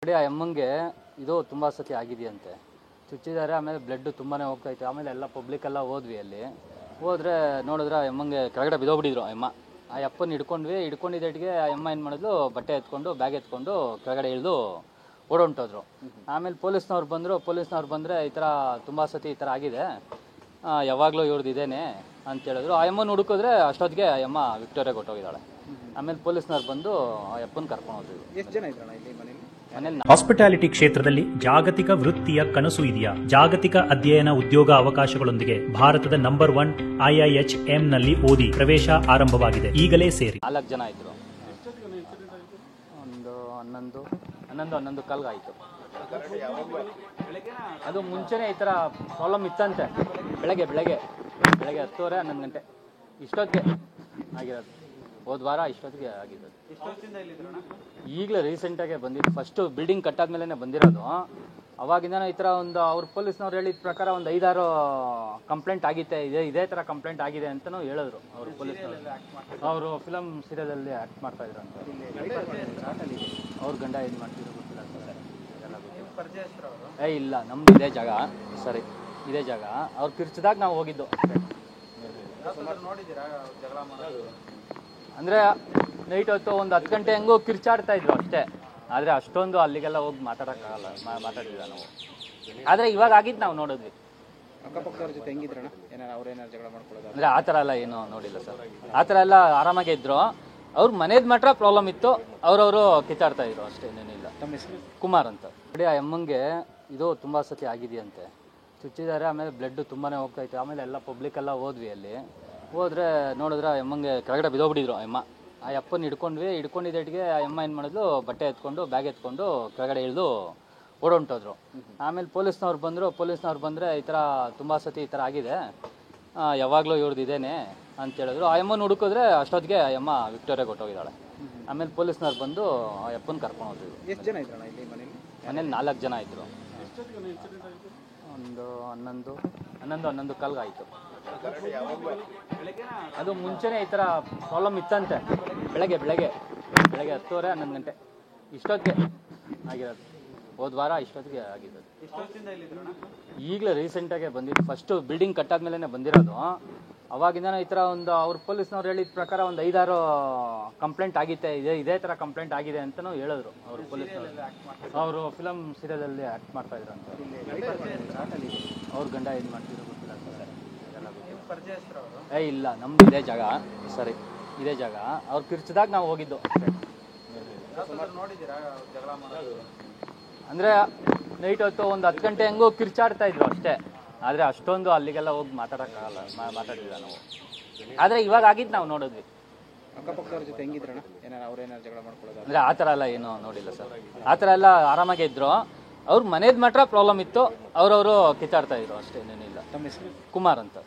ನೋಡಿ, ಆ ಅಮ್ಮಂಗೆ ಇದು ತುಂಬ ಸತಿ ಆಗಿದೆಯಂತೆ. ಚುಚ್ಚಿದ್ದಾರೆ, ಆಮೇಲೆ ಬ್ಲಡ್ ತುಂಬಾ ಹೋಗ್ತಾಯಿತ್ತು. ಆಮೇಲೆ ಎಲ್ಲ ಪಬ್ಲಿಕ್ ಎಲ್ಲ ಹೋದ್ವಿ. ಅಲ್ಲಿ ಹೋದರೆ ನೋಡಿದ್ರೆ ಆ ಅಮ್ಮಂಗೆ ಕೆಳಗಡೆ ಬಿದ್ದೋಗ್ಬಿಟ್ಟಿದ್ರು. ಅಮ್ಮ ಆ ಅಪ್ಪನ ಹಿಡ್ಕೊಂಡಿದ್ದೆಟ್ಗೆ ಆ ಅಮ್ಮ ಏನು ಮಾಡಿದ್ಲು, ಬಟ್ಟೆ ಎತ್ಕೊಂಡು ಬ್ಯಾಗ್ ಎತ್ಕೊಂಡು ಕೆಳಗಡೆ ಇಳಿದು ಓಡೊಂಟೋದ್ರು. ಆಮೇಲೆ ಪೊಲೀಸ್ನವ್ರು ಬಂದರೆ ಈ ಥರ ತುಂಬ ಸತಿ ಈ ಥರ ಆಗಿದೆ, ಯಾವಾಗಲೂ ಇವ್ರದ್ದು ಇದೇನೆ ಅಂತ ಹೇಳಿದ್ರು. ಆ ಅಮ್ಮನ ಹುಡುಕಿದ್ರೆ ಅಷ್ಟೊತ್ತಿಗೆ ಆ ಅಮ್ಮ ವಿಕ್ಟೋರಿಯಾಗೆ ಹೊಟ್ಟೋಗಿದ್ದಾಳೆ. ಆಮೇಲೆ ಪೊಲೀಸ್ನವ್ರು ಬಂದು ಆ ಅಪ್ಪನ ಕರ್ಕೊಂಡು ಹೋದ್ರು. ಎಷ್ಟು ಜನ ಇದ್ರಣ್ಣ ಇಲ್ಲಿ ಮನೇಲಿ? ಹಾಸ್ಪಿಟಾಲಿಟಿ ಕ್ಷೇತ್ರದಲ್ಲಿ ಜಾಗತಿಕ ವೃತ್ತಿಯ ಕನಸು ಇದೆಯಾ? ಜಾಗತಿಕ ಅಧ್ಯಯನ ಉದ್ಯೋಗ ಅವಕಾಶಗಳೊಂದಿಗೆ ಭಾರತದ ನಂಬರ್ 1 IIHM ನಲ್ಲಿ ಓದಿ. ಪ್ರವೇಶ ಆರಂಭವಾಗಿದೆ, ಈಗಲೇ ಸೇರಿ. 4 ಜನ ಇದ್ರು. ಒಂದು 11 ಕಾಲ್ಗಾಯಿತು. ಅದು ಮುಂಚೆನೇ ಈ ಥರ ಪ್ರಾಬ್ಲಮ್ ಇತ್ತಂತೆ. ಬೆಳಗ್ಗೆ 10:30 11 ಗಂಟೆ ಇಷ್ಟೊತ್ತಿಗೆ ಆಗಿರೋದು. ಹೋದ ವಾರ ಇಷ್ಟೊತ್ತಿಗೆ ಆಗಿರೋದು. ಈಗಲೇ ರೀಸೆಂಟಾಗೆ ಬಂದಿದ್ದು. ಫಸ್ಟು ಬಿಲ್ಡಿಂಗ್ ಕಟ್ಟಾದ್ಮೇಲೆ ಬಂದಿರೋದು. ಅವಾಗಿಂದ ಈ ಥರ ಒಂದು ಅವ್ರ ಪೊಲೀಸ್ನವ್ರು ಹೇಳಿದ ಪ್ರಕಾರ ಒಂದು 5-6 ಕಂಪ್ಲೇಂಟ್ ಆಗಿತ್ತೆ, ಇದೇ ಥರ ಕಂಪ್ಲೇಂಟ್ ಆಗಿದೆ ಅಂತಲೂ ಹೇಳಿದ್ರು ಅವರು ಪೊಲೀಸ್ನವರು. ಅವರು ಫಿಲಮ್ ಸೀರಿಯಲಲ್ಲಿ ಆ್ಯಕ್ಟ್ ಮಾಡ್ತಾ ಇದ್ರು ಅಂತ. ಅವ್ರ ಗಂಡ ಏನು ಮಾಡ್ತಿದ್ರು ಗೊತ್ತಿಲ್ಲ ಸರ್. ಇಲ್ಲ, ನಮ್ದು ಇದೇ ಜಾಗ. ಸರಿ, ಇದೇ ಜಾಗ. ಅವ್ರು ಕಿರ್ಚಿದಾಗ ನಾವು ಹೋಗಿದ್ದು. ಅಂದರೆ ನೈಟ್ ಹೊತ್ತು ಒಂದು 10 ಗಂಟೆ ಹೆಂಗೋ ಕಿರ್ಚಾಡ್ತಾ ಇದ್ರು ಅಷ್ಟೇ. ಆದರೆ ಅಷ್ಟೊಂದು ಅಲ್ಲಿಗೆಲ್ಲ ಹೋಗಿ ಮಾತಾಡೋಕ್ಕಾಗಲ್ಲ, ಮಾತಾಡಿಲ್ಲ ನಾವು. ಆದರೆ ಇವಾಗ ಆಗಿದ್ದು ನಾವು ನೋಡಿದ್ವಿ. ಅಕ್ಕಪಕ್ಕದವ್ರ ಜೊತೆ ಹೆಂಗಿದ್ರಣ್ಣ? ಅವ್ರೇನಾರು ಜಗಳ ಮಾಡ್ಕೊಳ್ಳೋದು? ಅಂದರೆ ಆ ಥರ ಎಲ್ಲ ಏನೂ ನೋಡಿಲ್ಲ ಸರ್. ಆ ಥರ ಎಲ್ಲ ಆರಾಮಾಗೇ ಇದ್ರು. ಅವ್ರ ಮನೇದು ಮಾತ್ರ ಪ್ರಾಬ್ಲಮ್ ಇತ್ತು. ಅವರವರು ಕಿತ್ತಾಡ್ತಾ ಇದ್ರು ಅಷ್ಟೇ, ಏನೇನಿಲ್ಲ. ತಮ್ಮ ಹೆಸರು? ಕುಮಾರ್ ಅಂತ. ನೋಡಿ, ಆ ಅಮ್ಮಂಗೆ ಇದು ತುಂಬ ಸತಿ ಆಗಿದೆಯಂತೆ. ಚುಚ್ಚಿದ್ದಾರೆ, ಆಮೇಲೆ ಬ್ಲಡ್ ತುಂಬಾ ಹೋಗ್ತಾಯಿತ್ತು. ಆಮೇಲೆ ಎಲ್ಲ ಪಬ್ಲಿಕ್ ಎಲ್ಲ ಹೋದ್ವಿ. ಅಲ್ಲಿ ಹೋದರೆ ನೋಡಿದ್ರೆ ಆ ಅಮ್ಮಂಗೆ ಕೆಳಗಡೆ ಬಿದ್ದೋಗ್ಬಿಟ್ಟಿದ್ರು. ಅಮ್ಮ ಆ ಅಪ್ಪನ ಹಿಡ್ಕೊಂಡಿದ್ದೆಟ್ಗೆ ಆ ಅಮ್ಮ ಏನು ಮಾಡಿದ್ಲು, ಬಟ್ಟೆ ಎತ್ಕೊಂಡು ಬ್ಯಾಗ್ ಎತ್ಕೊಂಡು ಕೆಳಗಡೆ ಇಳಿದು ಓಡೊಂಟೋದ್ರು. ಆಮೇಲೆ ಪೊಲೀಸ್ನವ್ರು ಬಂದರೆ ಈ ಥರ ತುಂಬ ಸತಿ ಈ ಥರ ಆಗಿದೆ, ಯಾವಾಗಲೂ ಇವ್ರದ್ದು ಇದೇನೆ ಅಂತ ಹೇಳಿದ್ರು. ಆ ಅಮ್ಮನ ಹುಡುಕಿದ್ರೆ ಅಷ್ಟೊತ್ತಿಗೆ ಆ ಅಮ್ಮ ವಿಕ್ಟೋರಿಯಾಗೆ ಹೊಟ್ಟೋಗಿದ್ದಾಳೆ. ಆಮೇಲೆ ಪೊಲೀಸ್ನವ್ರು ಬಂದು ಆ ಅಪ್ಪನ ಕರ್ಕೊಂಡು ಹೋದ್ರು. ಎಷ್ಟು ಜನ ಇದ್ರಣ್ಣ ಇಲ್ಲಿ ಮನೇಲಿ? 4 ಜನ ಇದ್ರು. ಒಂದು 11 ಕಾಲ್ಗಾಯಿತು. ಅದು ಮುಂಚೆನೇ ಈ ಥರ ಪ್ರಾಬ್ಲಮ್ ಇತ್ತಂತೆ. ಬೆಳಗ್ಗೆ 10:30 11 ಗಂಟೆ ಇಷ್ಟೊತ್ತಿಗೆ ಆಗಿರೋದು. ಹೋದ ವಾರ ಇಷ್ಟೊತ್ತಿಗೆ ಆಗಿರೋದು. ಈಗಲೇ ರೀಸೆಂಟಾಗೆ ಬಂದಿದ್ದು. ಫಸ್ಟು ಬಿಲ್ಡಿಂಗ್ ಕಟ್ಟಾದ್ಮೇಲೆ ಬಂದಿರೋದು. ಅವಾಗಿಂದ ಈ ಥರ ಒಂದು ಅವ್ರ ಪೊಲೀಸ್ನವ್ರು ಹೇಳಿದ ಪ್ರಕಾರ ಒಂದು 5-6 ಕಂಪ್ಲೇಂಟ್ ಆಗಿತ್ತೆ, ಇದೇ ಥರ ಕಂಪ್ಲೇಂಟ್ ಆಗಿದೆ ಅಂತಲೂ ಹೇಳಿದ್ರು ಅವರು ಪೊಲೀಸ್ನವರು. ಅವರು ಫಿಲಮ್ ಸೀರಿಯಲಲ್ಲಿ ಆ್ಯಕ್ಟ್ ಮಾಡ್ತಾ ಇದ್ರು ಅಂತ. ಅವ್ರ ಗಂಡ ಏನು ಮಾಡ್ತಿದ್ರು ಗೊತ್ತಿಲ್ಲ ಸರ್. ಇಲ್ಲ, ನಮ್ದು ಇದೇ ಜಾಗ. ಸರಿ, ಇದೇ ಜಾಗ. ಅವ್ರು ಕಿರ್ಚಿದಾಗ ನಾವು ಹೋಗಿದ್ದು ಅಷ್ಟೇ. ಅಂದರೆ ನೈಟ್ ಹೊತ್ತು ಒಂದು 10 ಗಂಟೆ ಹೆಂಗೋ ಕಿರ್ಚಾಡ್ತಾ ಇದ್ರು ಅಷ್ಟೇ. ಆದರೆ ಅಷ್ಟೊಂದು ಅಲ್ಲಿಗೆಲ್ಲ ಹೋಗಿ ಮಾತಾಡೋಕ್ಕಾಗಲ್ಲ, ಮಾತಾಡಿಲ್ಲ ನಾವು. ಆದರೆ ಇವಾಗ ಆಗಿದ್ದು ನಾವು ನೋಡಿದ್ವಿ. ಅಕ್ಕಪಕ್ಕದವ್ರ ಜೊತೆ ಹೆಂಗಿದ್ರಣ್ಣ? ಅವ್ರೇನಾರು ಜಗಳ ಮಾಡ್ಕೊಳ್ಳೋದು? ಅಂದರೆ ಆ ಥರ ಎಲ್ಲ ಏನೂ ನೋಡಿಲ್ಲ ಸರ್. ಆ ಥರ ಎಲ್ಲ ಆರಾಮಾಗೇ ಇದ್ರು. ಅವ್ರ ಮನೇದು ಮಾತ್ರ ಪ್ರಾಬ್ಲಮ್ ಇತ್ತು. ಅವರವರು ಕಿತ್ತಾಡ್ತಾ ಇದ್ರು ಅಷ್ಟೇ, ಏನೇನಿಲ್ಲ. ತಮ್ಮ ಹೆಸರು? ಕುಮಾರ್ ಅಂತ.